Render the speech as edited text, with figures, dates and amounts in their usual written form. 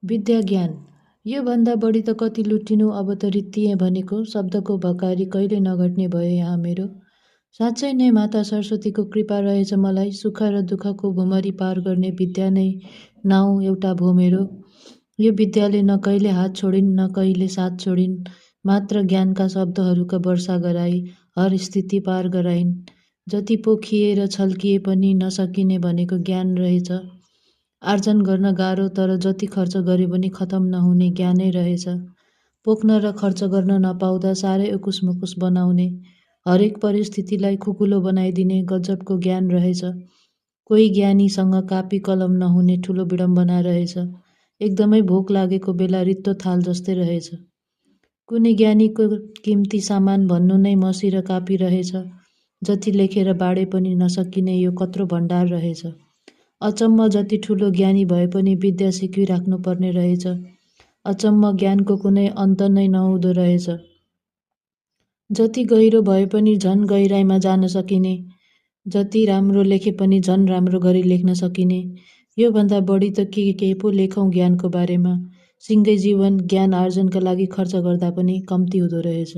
विद्या ज्ञान योभन्दा बढी त कति लुटिनु अब त रित्तिएँ भनेको शब्दको भकारी कहिले नघट्ने भयो यहाँ मेरो। साँच्चै नै माता सरस्वतीको कृपा रहेछ मलाई सुख र दुःखको भुमरी पार गर्ने विद्या नै नाउँ एउटा भो मेरो। यो विद्याले न कहिले हात छोडिन् न कहिले साथ छोडिन्, मात्र ज्ञानका शब्दहरूका वर्षा गराई हर स्थिति पार गराइन्। जति पोखिएर छल्किए पनि नसकिने भनेको ज्ञान रहेछ। आर्जन गर्न गाह्रो तर जति खर्च गरे पनि खतम नहुने ज्ञानै रहेछ। पोख्न र खर्च गर्न नपाउँदा साह्रै उकुसमुकुस बनाउने, हरेक परिस्थितिलाई खुकुलो बनाइदिने गजबको ज्ञान रहेछ। कोही ज्ञानीसँग कापी कलम नहुने ठुलो विडम्बना रहेछ। एकदमै भोक लागेको बेला रित्तो थाल जस्तै रहेछ। कुनै ज्ञानीको किम्ती सामान भन्नु नै मसी र कापी रहेछ। जति लेखेर बाँडे पनि नसकिने यो कत्रो भण्डार रहेछ। अचम्म जति ठुलो ज्ञानी भए पनि विद्या सिकिराख्नु पर्ने रहेछ। अचम्म ज्ञानको कुनै अन्त नै नहुँदो रहेछ। जति गहिरो भए पनि झन् गहिराइमा जान सकिने, जति राम्रो लेखे पनि झन् राम्रो गरी लेख्न सकिने। योभन्दा बढी त के पो लेखौँ ज्ञानको बारेमा। सिङ्गै जीवन ज्ञान आर्जनका लागि खर्च गर्दा पनि कम्ती हुँदो रहेछ।